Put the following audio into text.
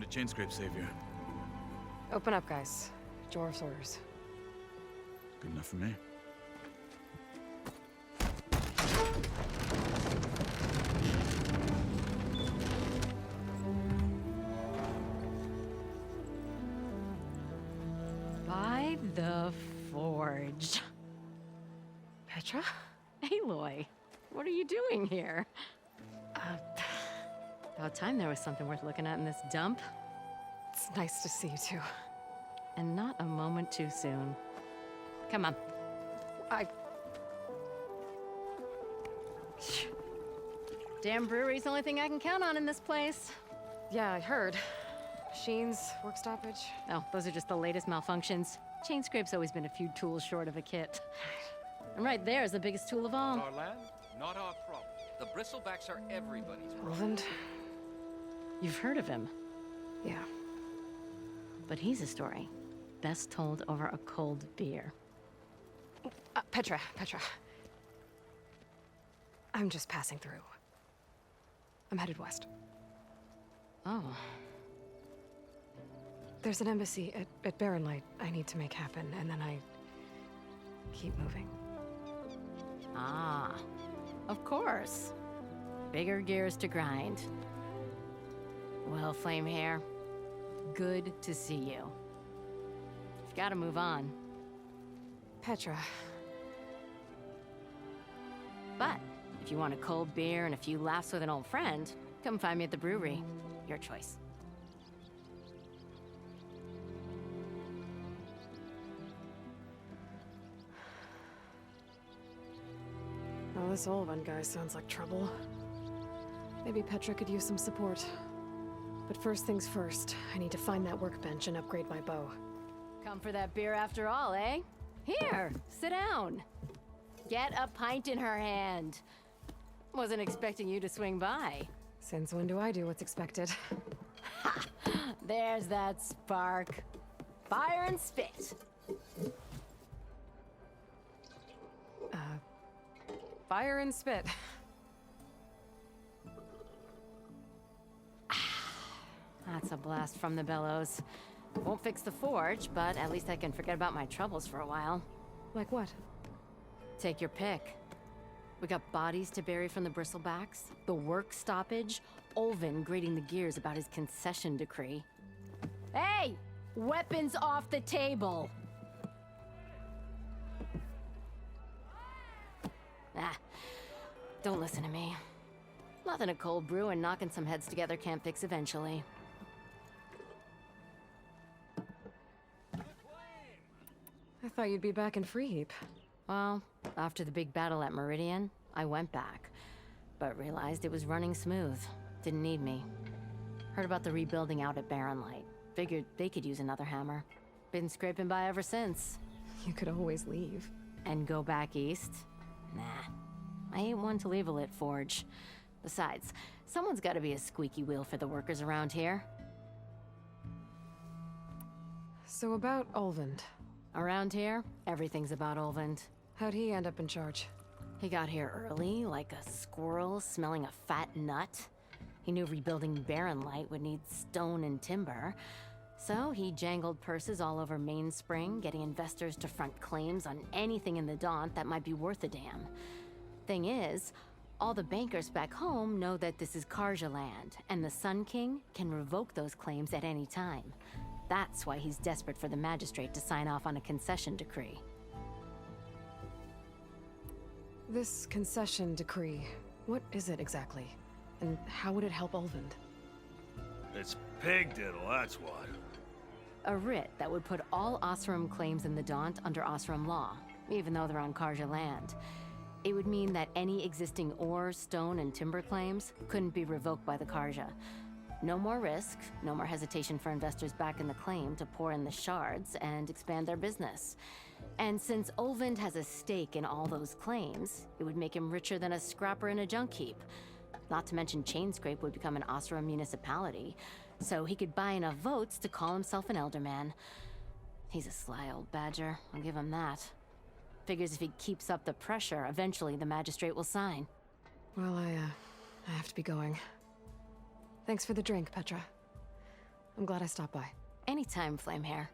a chain scrape savior. Open up, guys. Dwarf's orders. Good enough for me. By the Forge. Petra? Aloy, what are you doing here? About time there was something worth looking at in this dump. It's nice to see you too. And not a moment too soon. Come on. Damn brewery's the only thing I can count on in this place. Yeah, I heard. Machines, work stoppage. Oh, those are just the latest malfunctions. Chain scrape's always been a few tools short of a kit. And right there is the biggest tool of all. Our land, not our problem. The bristlebacks are everybody's problem. Olvend? You've heard of him, Yeah. but he's a story best told over a cold beer. Petra. I'm just passing through. I'm headed west. Oh, There's an embassy at Barren Light I need to make happen, and then I keep moving. ah, of course. Bigger gears to grind. Well, Flame Hair, good to see you. You've got to move on. Petra. But if you want a cold beer and a few laughs with an old friend, come find me at the brewery. Your choice. Well, this Olvend guy sounds like trouble. Maybe Petra could use some support. But first things first, I need to find that workbench and upgrade my bow. Come for that beer after all, eh? Here, sit down. Get a pint in her hand. Wasn't expecting you to swing by. Since when do I do what's expected? Ha! There's that spark. Fire and spit. Fire and spit. That's a blast from the bellows. Won't fix the forge, but at least I can forget about my troubles for a while. Like what? Take your pick. We got bodies to bury from the bristlebacks, the work stoppage, Olvend grating the gears about his concession decree. Hey! Weapons off the table! Ah, don't listen to me. Nothing a cold brew and knocking some heads together can't fix eventually. I thought you'd be back in Freeheap. Well, after the big battle at Meridian, I went back, but realized it was running smooth. Didn't need me. Heard about the rebuilding out at Barren Light. Figured they could use another hammer. Been scraping by ever since. You could always leave. And go back east? Nah. I ain't one to leave a lit forge. Besides, someone's gotta be a squeaky wheel for the workers around here. So about Olvend. Around here, everything's about Olvend. How'd he end up in charge? He got here early, like a squirrel smelling a fat nut. He knew rebuilding Barren Light would need stone and timber. So he jangled purses all over Mainspring, getting investors to front claims on anything in the Daunt that might be worth a damn. Thing is, all the bankers back home know that this is Karja land, and the Sun King can revoke those claims at any time. That's why he's desperate for the magistrate to sign off on a concession decree. This concession decree, what is it exactly? And how would it help Olvend? It's pig diddle, that's what. A writ that would put all Osram claims in the Daunt under Osram law, even though they're on Karja land. It would mean that any existing ore, stone, and timber claims couldn't be revoked by the Karja. No more risk, no more hesitation for investors back in the claim to pour in the shards and expand their business. And since Olvend has a stake in all those claims, it would make him richer than a scrapper in a junk heap. Not to mention Chainscrape would become an Osram municipality, so he could buy enough votes to call himself an elderman. He's a sly old badger, I'll give him that. Figures if he keeps up the pressure, eventually the magistrate will sign. Well, I have to be going. Thanks for the drink, Petra. I'm glad I stopped by. Anytime, Flamehair.